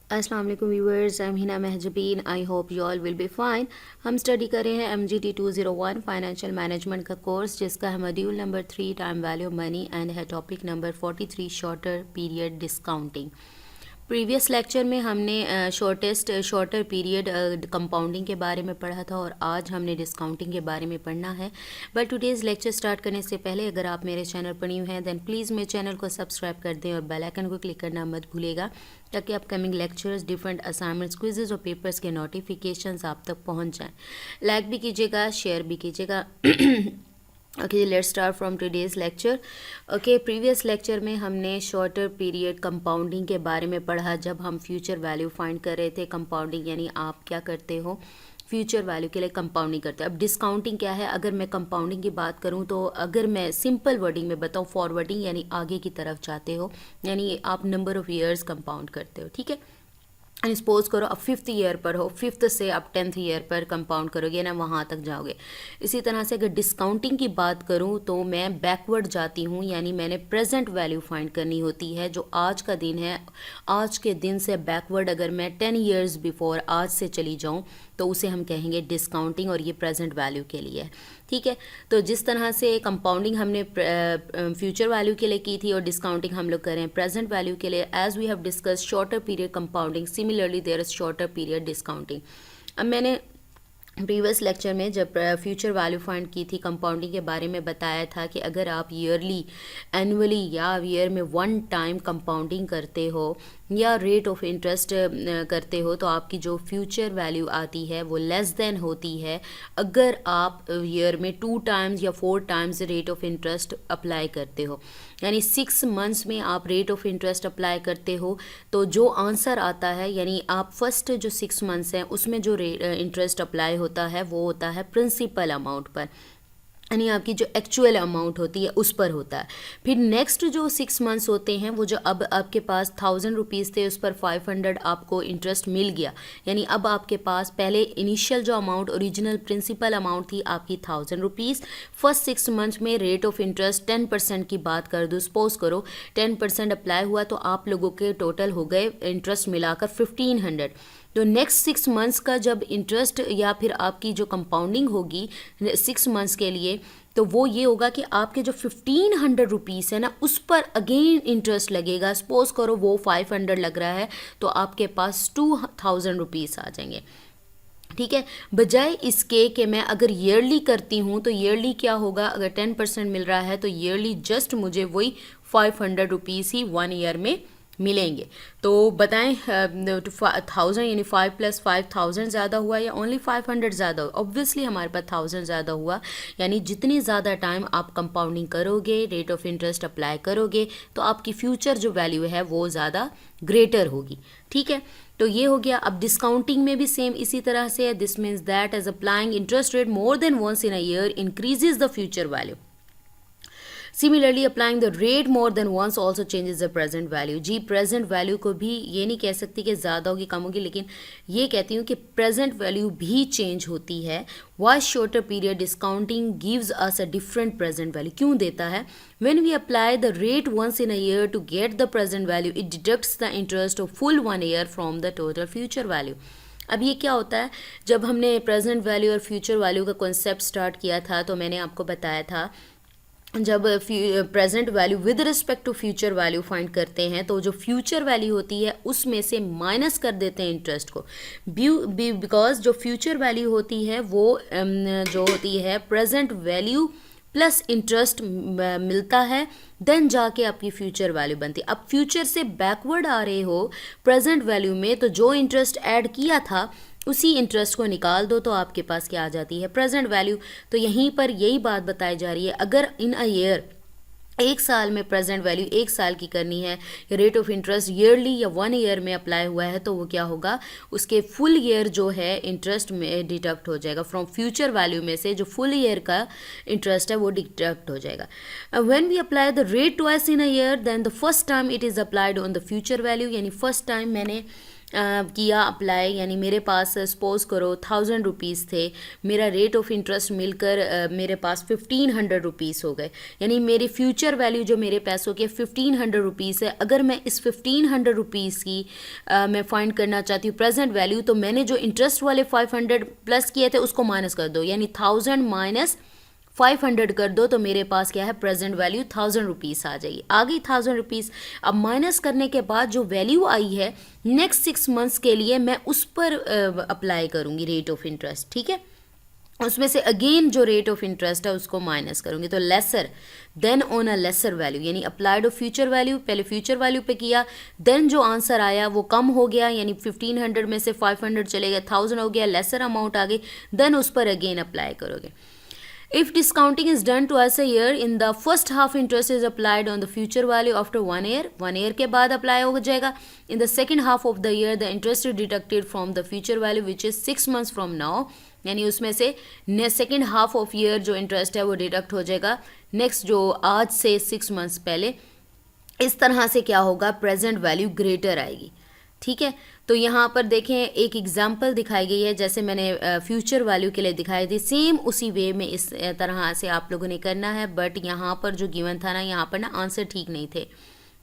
अस्सलाम वालेकुम viewers, I am Hina Mahjabeen. I hope you all will be fine. हम study कर रहे हैं MGT 201 फाइनेंशियल मैनेजमेंट का कोर्स, जिसका है module number 3 time value money and है topic number 43 shorter period discounting. Previous lecture में हमने शॉर्टर पीरियड कंपाउंडिंग के बारे में पढ़ा था और आज हमने डिस्काउंटिंग के बारे में पढ़ना है। बट टुडेज़ लेक्चर स्टार्ट करने से पहले अगर आप मेरे चैनल पर न्यू हैं देन प्लीज़ मेरे चैनल को सब्सक्राइब कर दें और बेल आइकन को क्लिक करना मत भूलिएगा, ताकि upcoming lectures, different assignments, quizzes और पेपर्स के नोटिफिकेशंस आप तक पहुंच जाएं। लाइक भी कीजिएगा, शेयर भी कीजिएगा। Okay, let's start from today's lecture. Okay, previous lecture में हमने शॉर्टर पीरियड कंपाउंडिंग के बारे में पढ़ा, जब हम फ्यूचर वैल्यू फाइंड कर रहे थे। कंपाउंडिंग यानी आप क्या करते हो, फ्यूचर वैल्यू के लिए कंपाउंडिंग करते हैं। अब डिस्काउंटिंग क्या है? अगर मैं कंपाउंडिंग की बात करूं तो अगर मैं सिंपल वर्डिंग में बताऊं, फॉरवर्डिंग यानी आगे की तरफ जाते हो, यानी आप नंबर ऑफ ईयर्स कंपाउंड करते हो। ठीक है, एंड सपोज करो अब 5th ईयर पर हो, 5th से आप 10th ईयर पर कंपाउंड करोगे ना, वहाँ तक जाओगे। इसी तरह से अगर डिस्काउंटिंग की बात करूँ तो मैं बैकवर्ड जाती हूँ, यानी मैंने प्रेजेंट वैल्यू फाइंड करनी होती है, जो आज का दिन है। आज के दिन से बैकवर्ड अगर मैं 10 ईयर्स बिफोर आज से चली जाऊँ तो उसे हम कहेंगे डिस्काउंटिंग, और ये प्रेजेंट वैल्यू के लिए है। ठीक है, तो जिस तरह से कंपाउंडिंग हमने फ्यूचर वैल्यू के लिए की थी और डिस्काउंटिंग हम लोग करें प्रेजेंट वैल्यू के लिए, as we have discuss shorter period compounding, similarly there is shorter period discounting. अब मैंने प्रीवियस लेक्चर में जब फ्यूचर वैल्यू फाइंड की थी कंपाउंडिंग के बारे में बताया था कि अगर आप ईयरली, एनुअली या ईयर में वन टाइम कंपाउंडिंग करते हो या रेट ऑफ इंटरेस्ट करते हो तो आपकी जो फ्यूचर वैल्यू आती है वो लेस देन होती है अगर आप ईयर में 2 टाइम्स या 4 times rate of interest apply करते हो। यानी 6 मंथ्स में आप रेट ऑफ इंटरेस्ट अप्लाई करते हो तो जो आंसर आता है, यानी आप फर्स्ट जो 6 मंथ्स हैं उसमें जो इंटरेस्ट अप्लाई होता है वो होता है प्रिंसिपल अमाउंट पर, यानी आपकी जो एक्चुअल अमाउंट होती है उस पर होता है। फिर नेक्स्ट जो 6 मंथ्स होते हैं वो जो अब आपके पास 1000 रुपीज़ थे उस पर 500 आपको इंटरेस्ट मिल गया, यानी अब आपके पास पहले इनिशियल जो अमाउंट ओरिजिनल प्रिंसिपल अमाउंट थी आपकी 1000 रुपीज़, फर्स्ट 6 मंथ्स में रेट ऑफ इंटरेस्ट 10% की बात कर दो, सपोज करो 10% अप्लाई हुआ तो आप लोगों के टोटल हो गए इंटरेस्ट मिलाकर 1500। तो नेक्स्ट 6 मंथ्स का जब इंटरेस्ट या फिर आपकी जो कंपाउंडिंग होगी 6 मंथ्स के लिए, तो वो ये होगा कि आपके जो 1500 रुपीज़ है ना उस पर अगेन इंटरेस्ट लगेगा। सपोज करो वो 500 लग रहा है तो आपके पास 2000 रुपीज़ आ जाएंगे। ठीक है, बजाय इसके कि मैं अगर ईयरली करती हूँ तो ईयरली क्या होगा, अगर 10% मिल रहा है तो ईयरली जस्ट मुझे वही 500 रुपीज़ ही 1 ईयर में मिलेंगे। तो बताएं 1000 यानी 5 + 5000 ज़्यादा हुआ या ओनली 500 ज़्यादा हुआ? ऑब्वियसली हमारे पास 1000 ज़्यादा हुआ, यानी जितनी ज़्यादा टाइम आप कंपाउंडिंग करोगे, रेट ऑफ इंटरेस्ट अप्लाई करोगे, तो आपकी फ्यूचर जो वैल्यू है वो ज़्यादा ग्रेटर होगी। ठीक है, तो ये हो गया। अब डिस्काउंटिंग में भी सेम इसी तरह से है। This means that as applying interest rate more than once in a year increases the future value. Similarly applying the rate more than once also changes the present value. जी, present value को भी ये नहीं कह सकती कि ज़्यादा होगी कम होगी, लेकिन ये कहती हूँ कि प्रेजेंट वैल्यू भी चेंज होती है। Why shorter period discounting gives us a different present value, क्यों देता है? When we apply the rate once in a year to get the present value, it deducts the interest of full 1 year from the total future value. अब ये क्या होता है, जब हमने प्रेजेंट वैल्यू और फ्यूचर वैल्यू का कॉन्सेप्ट स्टार्ट किया था तो मैंने आपको बताया था जब present value with respect to future value find करते हैं तो जो फ्यूचर वैल्यू होती है उसमें से माइनस कर देते हैं इंटरेस्ट को, बिकॉज जो फ्यूचर वैल्यू होती है वो जो होती है प्रेजेंट वैल्यू प्लस इंटरेस्ट मिलता है, देन जाके आपकी फ्यूचर वैल्यू बनती है। अब फ्यूचर से बैकवर्ड आ रहे हो प्रेजेंट वैल्यू में, तो जो इंटरेस्ट ऐड किया था उसी इंटरेस्ट को निकाल दो तो आपके पास क्या आ जाती है, प्रेजेंट वैल्यू। तो यहीं पर यही बात बताई जा रही है, अगर इन अ ईयर एक साल में प्रेजेंट वैल्यू 1 साल की करनी है, रेट ऑफ इंटरेस्ट ईयरली या 1 ईयर में अप्लाई हुआ है, तो वो क्या होगा, उसके फुल ईयर जो है इंटरेस्ट में डिडक्ट हो जाएगा फ्रॉम फ्यूचर वैल्यू में से, जो फुल ईयर का इंटरेस्ट है वो डिडक्ट हो जाएगा। When we apply the rate twice in a year then the first time it is applied on the future value, यानी फर्स्ट टाइम मैंने किया अप्लाई, यानी मेरे पास सपोज करो 1000 रुपीज़ थे, मेरा रेट ऑफ इंटरेस्ट मिलकर मेरे पास 1500 रुपीज़ हो गए, यानी मेरी फ्यूचर वैल्यू जो मेरे पैसों की 1500 रुपीज़ है। अगर मैं इस 1500 रुपीज़ की मैं फाइंड करना चाहती हूँ प्रेजेंट वैल्यू, तो मैंने जो इंटरेस्ट वाले 500 प्लस किए थे उसको माइनस कर दो, यानी 1000 माइनस 500 कर दो, तो मेरे पास क्या है प्रेजेंट वैल्यू 1000 रुपीज़ आ जाएगी। आ गई 1000 रुपीज़। अब माइनस करने के बाद जो वैल्यू आई है नेक्स्ट 6 मंथ्स के लिए मैं उस पर अप्लाई करूँगी रेट ऑफ इंटरेस्ट, ठीक है। उसमें से अगेन जो रेट ऑफ इंटरेस्ट है उसको माइनस करूँगी, तो lesser than on a lesser value, यानी अप्लाइड ऑफ फ्यूचर वैल्यू, पहले फ्यूचर वैल्यू पे किया, देन जो आंसर आया वो कम हो गया, यानी 1500 में से 500 चले गए, 1000 हो गया, लेसर अमाउंट आ गई, देन उस पर अगेन अप्लाई करोगे। If discounting is done twice a year, in the first half interest is applied on the future value after 1 year. 1 year के बाद apply हो जाएगा. In the second half of the year, the interest is deducted from the future value, which is 6 months from now. यानी उसमें से second half of year जो interest है वो डिडक्ट हो जाएगा नेक्स्ट जो आज से 6 मंथ्स पहले। इस तरह से क्या होगा, प्रेजेंट वैल्यू ग्रेटर आएगी, ठीक है। तो यहाँ पर देखें एक एग्जांपल दिखाई गई है, जैसे मैंने फ्यूचर वैल्यू के लिए दिखाई थी, सेम उसी वे में इस तरह से आप लोगों ने करना है। बट यहाँ पर जो गिवन था ना, यहाँ पर ना आंसर ठीक नहीं थे।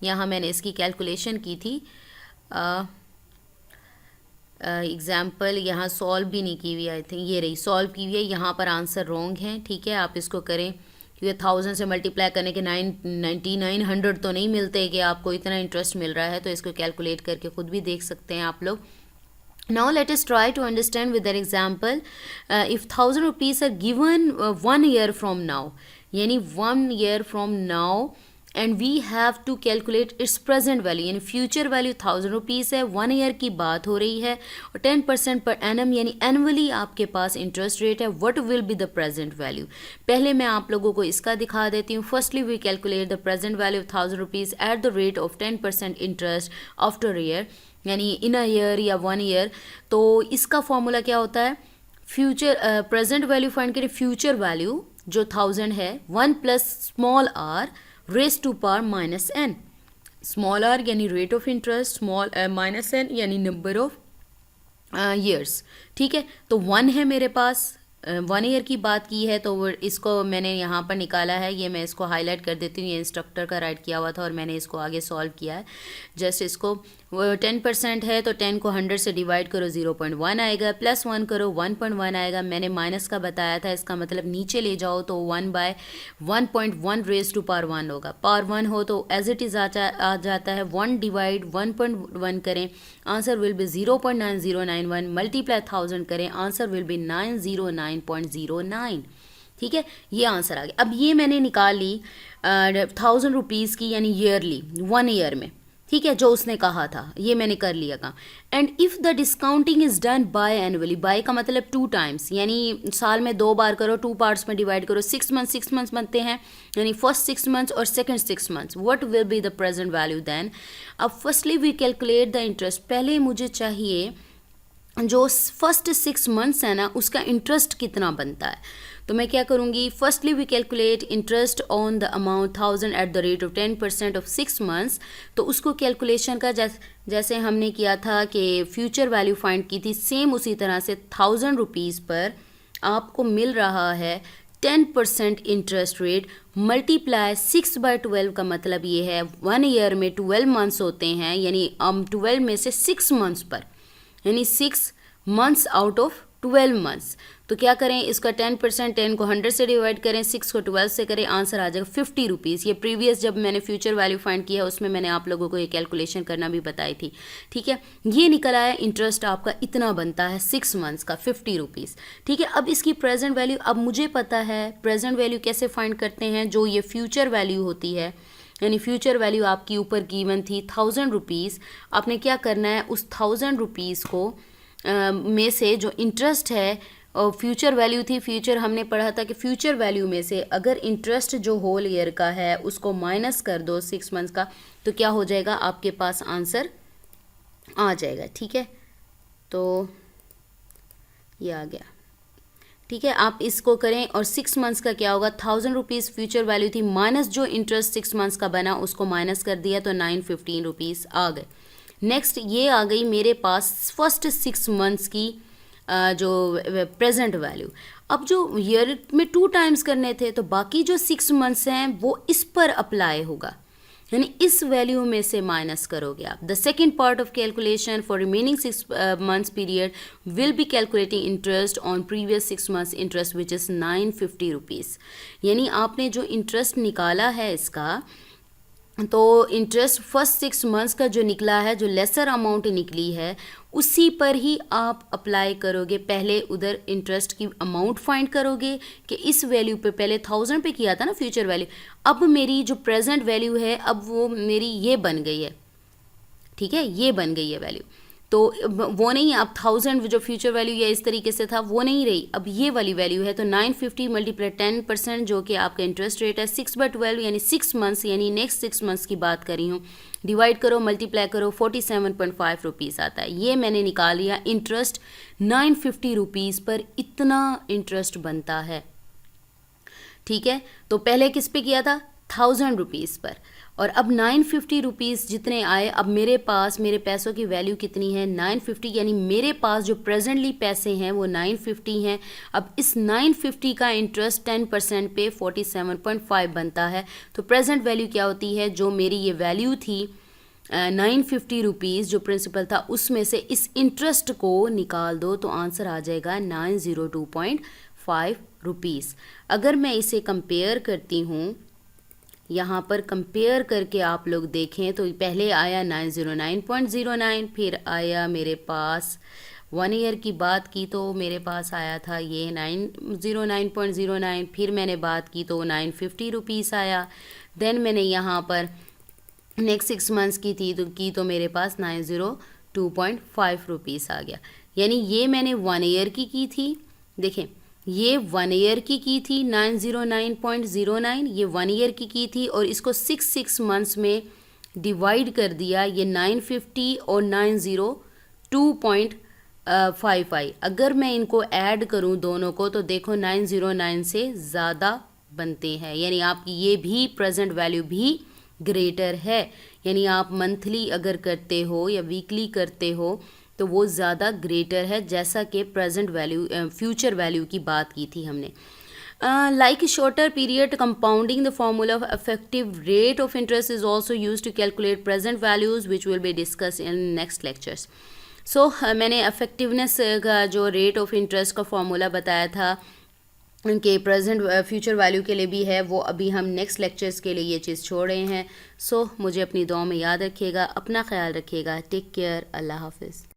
यहाँ मैंने इसकी कैलकुलेशन की थी, एग्जाम्पल यहाँ सॉल्व भी नहीं की हुई, आई थिंक ये रही सॉल्व की हुई है, यहाँ पर आंसर रॉन्ग है, ठीक है। आप इसको करें, क्योंकि 1000 से मल्टीप्लाई करने के 9900 तो नहीं मिलते कि आपको इतना इंटरेस्ट मिल रहा है, तो इसको कैलकुलेट करके खुद भी देख सकते हैं आप लोग। Now let us try to understand with that example. If 1000 rupees are given 1 year from now, यानी 1 year from now, and we have to calculate its present value, यानी फ्यूचर वैल्यू 1000 रुपीज़ है, 1 ईयर की बात हो रही है, और 10% per annum यानी एनुअली आपके पास इंटरेस्ट रेट है। What will be the present value? पहले मैं आप लोगों को इसका दिखा देती हूँ। Firstly we calculate the present value of 1000 rupees at the rate of 10% interest after year, यानी इन अ ईयर या 1 ईयर। तो इसका फॉर्मूला क्या होता है, फ्यूचर प्रेजेंट वैल्यू फाइंड करें, फ्यूचर वैल्यू जो 1000 है 1 plus small R raise to power minus N. Small R यानी rate of interest, small minus N यानी नंबर ऑफ ईयर्स, ठीक है। तो 1 है मेरे पास, 1 ईयर की बात की है, तो इसको मैंने यहाँ पर निकाला है। ये मैं इसको हाईलाइट कर देती हूँ, ये इंस्ट्रक्टर का राइट किया हुआ था और मैंने इसको आगे सॉल्व किया है। जस्ट इसको 10% है तो 10 को 100 से डिवाइड करो 0.1 आएगा, प्लस 1 करो 1.1 आएगा। मैंने माइनस का बताया था, इसका मतलब नीचे ले जाओ तो 1/1.1 रेज टू पावर 1 होगा। पावर 1 हो तो एज इट इज़ आ जाता है, 1 डिवाइड 1.1 करें, आंसर विल बी 0.9091, मल्टीप्लाई 1000 करें, आंसर विल बी 909.09, ठीक है। ये आंसर आ गया। अब ये मैंने निकाल ली 1000 रुपीज़ की, यानी ईयरली 1 ईयर में, ठीक है, जो उसने कहा था, ये मैंने कर लिया काम। And if the discounting is done by annually, by का मतलब 2 टाइम्स, यानी साल में 2 बार करो, 2 पार्ट्स में डिवाइड करो, 6 मंथ्स बनते हैं, यानी फर्स्ट 6 मंथ्स और second 6 months. What will be the present value then? अब firstly we calculate the interest. पहले मुझे चाहिए जो फर्स्ट 6 मंथ्स है ना, उसका इंटरेस्ट कितना बनता है। तो मैं क्या करूँगी, firstly we calculate interest on the amount 1000 at the rate of 10% of 6 months. तो उसको कैलकुलेशन का जैसे हमने किया था कि फ्यूचर वैल्यू फाइंड की थी, सेम उसी तरह से 1000 रुपीज़ पर आपको मिल रहा है 10% इंटरेस्ट रेट, मल्टीप्लाई 6/12 का मतलब ये है 1 ईयर में 12 मंथ्स होते हैं, यानी 12 में से 6 मंथ्स पर, यानी 6 मंथ्स आउट ऑफ 12 मंथ्स। तो क्या करें, इसका 10%, 10 को 100 से डिवाइड करें, 6 को 12 से करें, आंसर आ जाएगा 50 रुपीज़। ये प्रीवियस जब मैंने फ्यूचर वैल्यू फाइंड किया उसमें मैंने आप लोगों को ये कैलकुलेशन करना भी बताई थी, ठीक है। ये निकल आया इंटरेस्ट आपका इतना बनता है 6 मंथ्स का 50 रुपीज़, ठीक है। अब इसकी प्रेजेंट वैल्यू, अब मुझे पता है प्रेजेंट वैल्यू कैसे फाइंड करते हैं, जो ये फ्यूचर वैल्यू होती है, यानी फ्यूचर वैल्यू आपकी ऊपर गिवन थी 1000 रुपीज़। आपने क्या करना है, उस 1000 रुपीज़ को में से जो इंटरेस्ट है, फ्यूचर वैल्यू थी, फ्यूचर हमने पढ़ा था कि फ्यूचर वैल्यू में से अगर इंटरेस्ट जो होल ईयर का है उसको माइनस कर दो 6 मंथ्स का, तो क्या हो जाएगा, आपके पास आंसर आ जाएगा, ठीक है। तो ये आ गया, ठीक है। आप इसको करें और 6 मंथ्स का क्या होगा, 1000 रुपीज़ फ्यूचर वैल्यू थी, माइनस जो इंटरेस्ट 6 मंथ्स का बना उसको माइनस कर दिया तो 915 रुपीज़ आ गए। नेक्स्ट ये आ गई मेरे पास फर्स्ट 6 मंथ्स की जो प्रेजेंट वैल्यू। अब जो ईयर में 2 टाइम्स करने थे तो बाकी जो 6 मंथ्स हैं वो इस पर अप्लाई होगा, यानी इस वैल्यू में से माइनस करोगे आप। The second part of calculation for remaining 6 months period will be calculating interest on previous 6 months interest which is 950 rupees. यानी आपने जो इंटरेस्ट निकाला है इसका, तो इंटरेस्ट फर्स्ट 6 मंथ्स का जो निकला है, जो लेसर अमाउंट निकली है, उसी पर ही आप अप्लाई करोगे। पहले उधर इंटरेस्ट की अमाउंट फाइंड करोगे कि इस वैल्यू पे, पहले 1000 पे किया था ना फ्यूचर वैल्यू, अब मेरी जो प्रेजेंट वैल्यू है अब वो मेरी ये बन गई है, ठीक है, ये बन गई है वैल्यू। तो वो नहीं, अब 1000 जो फ्यूचर वैल्यू या इस तरीके से था वो नहीं रही, अब ये वाली वैल्यू है। तो 950 मल्टीप्लाई 10% जो कि आपका इंटरेस्ट रेट है 6/12 यानी 6 मंथ्स, यानी नेक्स्ट 6 मंथ्स की बात कर रही हूँ, डिवाइड करो, मल्टीप्लाई करो, 47.5 रुपीज़ आता है। ये मैंने निकाल लिया इंटरेस्ट 950 रुपीज़ पर इतना इंटरेस्ट बनता है, ठीक है। तो पहले किस पे किया था, 1000 रुपीज़ पर, और अब 950 रुपीज़ जितने आए, अब मेरे पास मेरे पैसों की वैल्यू कितनी है, 950, यानी मेरे पास जो प्रेजेंटली पैसे हैं वो 950 हैं। अब इस 950 का इंटरेस्ट 10% पे 47.5 बनता है। तो प्रेजेंट वैल्यू क्या होती है, जो मेरी ये वैल्यू थी 950 रुपीज़ जो प्रिंसिपल था, उसमें से इस इंटरेस्ट को निकाल दो तो आंसर आ जाएगा 902.5 रुपीज़। अगर मैं इसे कंपेयर करती हूँ, यहाँ पर कंपेयर करके आप लोग देखें तो पहले आया 909.09, फिर आया मेरे पास 1 ईयर की बात की तो मेरे पास आया था ये 909.09, फिर मैंने बात की तो 950 रुपीज़ आया। देन मैंने यहाँ पर नेक्स्ट 6 मंथ्स की तो मेरे पास 902.5 रुपीज़ आ गया। यानी ये मैंने 1 ईयर की थी, देखें ये 1 ईयर की थी 909.09, ये 1 ईयर की थी, और इसको 6 मंथ्स में डिवाइड कर दिया, ये 950 और 902.5 आई। अगर मैं इनको ऐड करूं दोनों को तो देखो 909 से ज़्यादा बनते हैं, यानी आपकी ये भी प्रेजेंट वैल्यू भी ग्रेटर है। यानी आप मंथली अगर करते हो या वीकली करते हो तो वो ज़्यादा ग्रेटर है, जैसा कि प्रेजेंट वैल्यू फ्यूचर वैल्यू की बात की थी हमने। Like shorter period compounding the formula of effective rate of interest is also use to calculate present values which will be discuss in next lectures. So मैंने effectiveness का जो rate of interest का formula बताया था कि present future value के लिए भी है, वो अभी हम नेक्स्ट लेक्चर्स के लिए ये चीज़ छोड़ रहे हैं। सो मुझे अपनी दुआ में याद रखिएगा, अपना ख्याल रखिएगा, टेक केयर, अल्लाह हाफिज़।